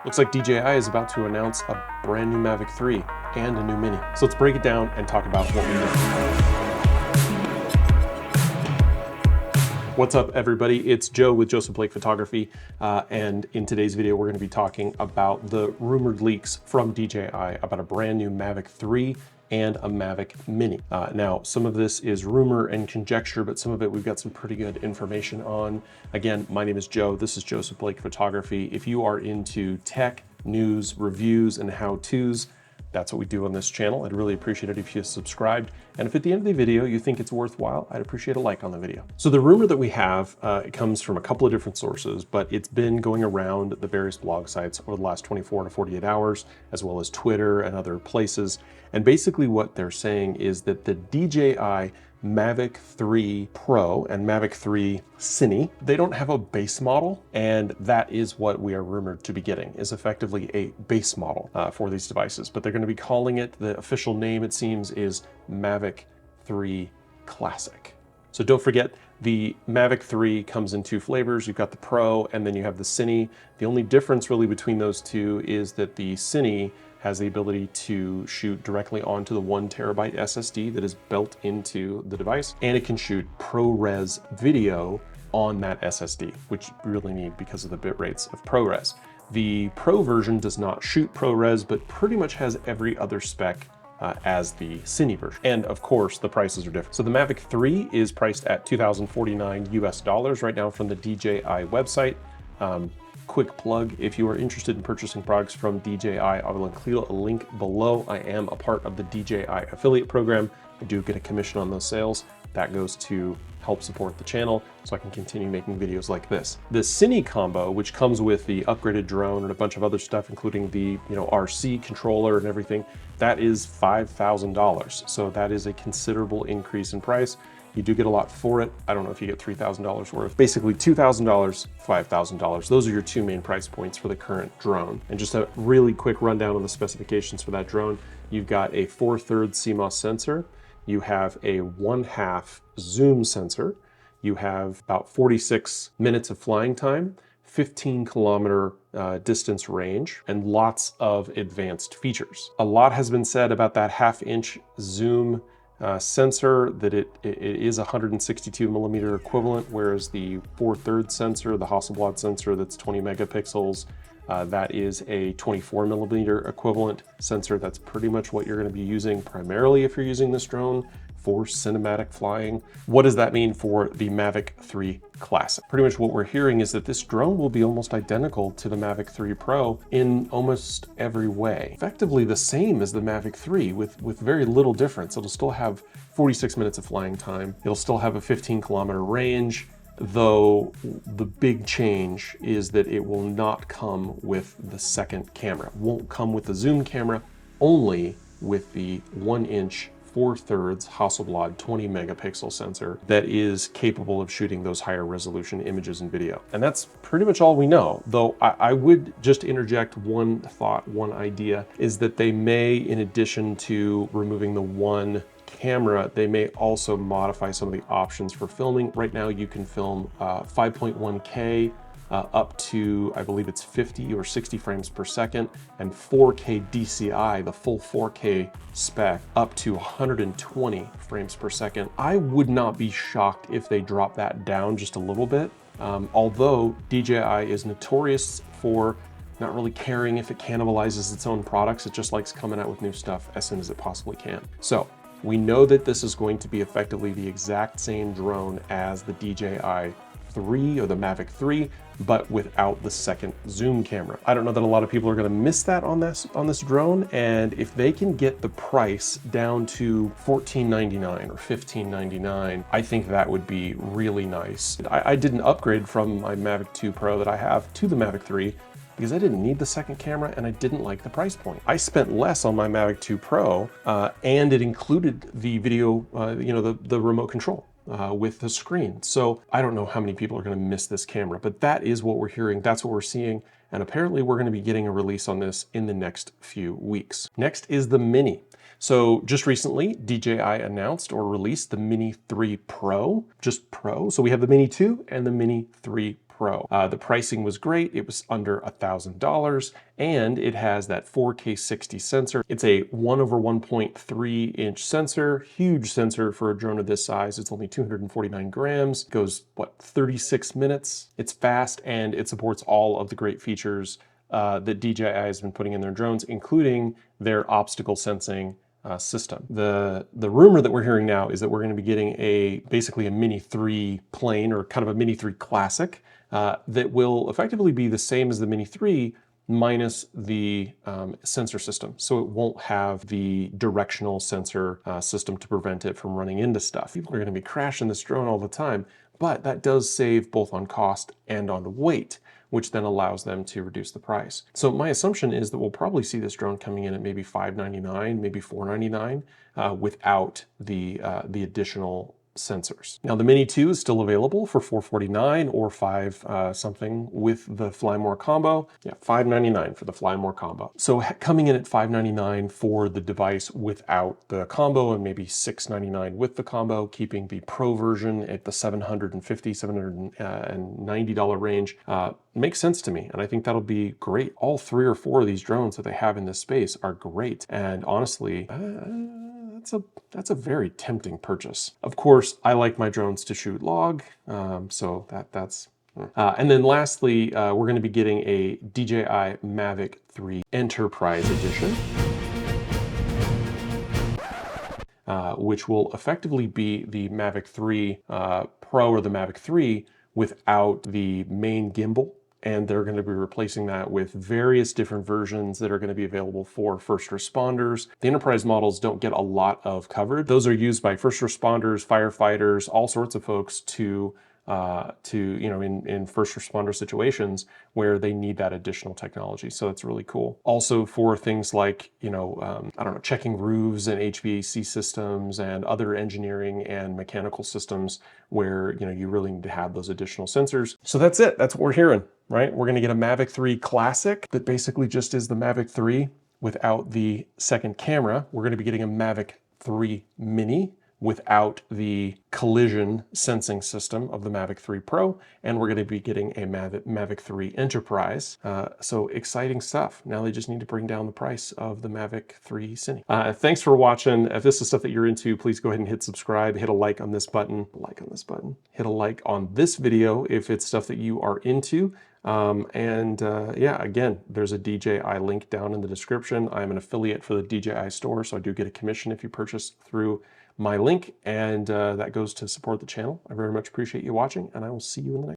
Looks like DJI is about to announce a brand new Mavic 3 and a new Mini. So let's break it down and talk about what we know. What's up, everybody? It's Joe with Joseph Blake Photography, and in today's video we're going to be talking about the rumored leaks from DJI about a brand new Mavic 3 and a Mavic Mini. Now, some of this is rumor and conjecture, but some of it we've got some pretty good information on. Again, my name is Joe. This is Joseph Blake Photography. If you are into tech, news, reviews, and how-tos, that's what we do on this channel. I'd really appreciate it if you subscribed. And if at the end of the video you think it's worthwhile, I'd appreciate a like on the video. So the rumor that we have, it comes from a couple of different sources, but it's been going around the various blog sites over the last 24 to 48 hours, as well as Twitter and other places. And basically what they're saying is that the DJI Mavic 3 Pro and Mavic 3 Cine, they don't have a base model, and that is what we are rumored to be getting, is effectively a base model for these devices. But they're going to be calling it, the official name it seems is Mavic 3 Classic. So don't forget, the Mavic 3 comes in two flavors. You've got the Pro and then you have the Cine. The only difference really between those two is that the Cine has the ability to shoot directly onto the 1 terabyte SSD that is built into the device, and it can shoot ProRes video on that SSD, which we really need because of the bit rates of ProRes. The Pro version does not shoot ProRes, but pretty much has every other spec as the Cine version. And of course, the prices are different. So the Mavic 3 is priced at $2,049 US right now from the DJI website. Quick plug, if you are interested in purchasing products from DJI, I will include a link below. I am a part of the DJI affiliate program. I do get a commission on those sales. That goes to help support the channel so I can continue making videos like this. The Cine combo, which comes with the upgraded drone and a bunch of other stuff, including the RC controller and everything, that is $5,000. So that is a considerable increase in price. You do get a lot for it. I don't know if you get $3,000 worth. Basically $2,000, $5,000. Those are your two main price points for the current drone. And just a really quick rundown on the specifications for that drone. You've got a 4/3 CMOS sensor. You have a 1/2 zoom sensor. You have about 46 minutes of flying time, 15-kilometer distance range, and lots of advanced features. A lot has been said about that 1/2-inch zoom sensor, that it is a 162 millimeter equivalent, whereas the 4/3 sensor, the Hasselblad sensor that's 20 megapixels, that is a 24 millimeter equivalent sensor. That's pretty much what you're going to be using primarily if you're using this drone for cinematic flying. What does that mean for the Mavic 3 Classic? Pretty much what we're hearing is that this drone will be almost identical to the Mavic 3 Pro in almost every way. Effectively the same as the Mavic 3 with very little difference. It'll still have 46 minutes of flying time. It'll still have a 15-kilometer range, though the big change is that it will not come with the second camera. It won't come with the zoom camera, only with the 1-inch 4/3 Hasselblad 20 megapixel sensor that is capable of shooting those higher resolution images and video. And that's pretty much all we know, though I would just interject one thought, one idea, is that they may, in addition to removing the one camera, they may also modify some of the options for filming. Right now you can film 5.1K up to, I believe it's 50 or 60 frames per second, and 4K DCI, the full 4K spec, up to 120 frames per second. I would not be shocked if they drop that down just a little bit, although DJI is notorious for not really caring if it cannibalizes its own products. It just likes coming out with new stuff as soon as it possibly can. So we know that this is going to be effectively the exact same drone as the DJI 3 or the Mavic 3, but without the second zoom camera. I don't know that a lot of people are going to miss that on this drone, and if they can get the price down to $14.99 or $15.99, I think that would be really nice. I did an upgrade from my Mavic 2 Pro that I have to the Mavic 3 because I didn't need the second camera and I didn't like the price point. I spent less on my Mavic 2 Pro and it included the video, the remote control with the screen. So I don't know how many people are going to miss this camera, but that is what we're hearing. That's what we're seeing. And apparently we're going to be getting a release on this in the next few weeks. Next is the Mini. So just recently, DJI announced or released the Mini 3 Pro, just Pro. So we have the Mini 2 and the Mini 3 Pro. Pro. The pricing was great. It was under $1,000, and it has that 4K 60 sensor. It's a 1/1.3 inch sensor, huge sensor for a drone of this size. It's only 249 grams, goes, what, 36 minutes? It's fast, and it supports all of the great features that DJI has been putting in their drones, including their obstacle sensing system. The rumor that we're hearing now is that we're going to be getting basically a Mini 3 plane, or kind of a Mini 3 Classic, that will effectively be the same as the Mini 3 minus the sensor system. So it won't have the directional sensor system to prevent it from running into stuff. People are going to be crashing this drone all the time, but that does save both on cost and on weight, which then allows them to reduce the price. So my assumption is that we'll probably see this drone coming in at maybe $599, maybe $499, without the additional sensors. Now the Mini 2 is still available for $449 or $5 something with the Fly More combo. Yeah, $599 for the Fly More combo. So coming in at $599 for the device without the combo, and maybe $699 with the combo, keeping the Pro version at the $750, $790 range, makes sense to me. And I think that'll be great. All 3 or 4 of these drones that they have in this space are great. And honestly, that's a very tempting purchase. Of course, I like my drones to shoot log, so that's. And then lastly, we're going to be getting a DJI Mavic 3 Enterprise Edition, which will effectively be the Mavic 3 Pro or the Mavic 3 without the main gimbal. And they're going to be replacing that with various different versions that are going to be available for first responders. The enterprise models don't get a lot of coverage. Those are used by first responders, firefighters, all sorts of folks to in first responder situations where they need that additional technology. So it's really cool. Also for things like, I don't know, checking roofs and HVAC systems and other engineering and mechanical systems where, you really need to have those additional sensors. So that's it. That's what we're hearing, right? We're going to get a Mavic 3 Classic that basically just is the Mavic 3 without the second camera. We're going to be getting a Mavic 3 Mini without the collision sensing system of the Mavic 3 Pro, and we're going to be getting a Mavic 3 Enterprise. So exciting stuff. Now they just need to bring down the price of the Mavic 3 Cine. Thanks for watching. If this is stuff that you're into, please go ahead and hit subscribe, hit a like on this button, hit a like on this video if it's stuff that you are into. Yeah, again, there's a DJI link down in the description. I'm an affiliate for the DJI store, so I do get a commission if you purchase through my link, and that goes to support the channel. I very much appreciate you watching, and I will see you in the next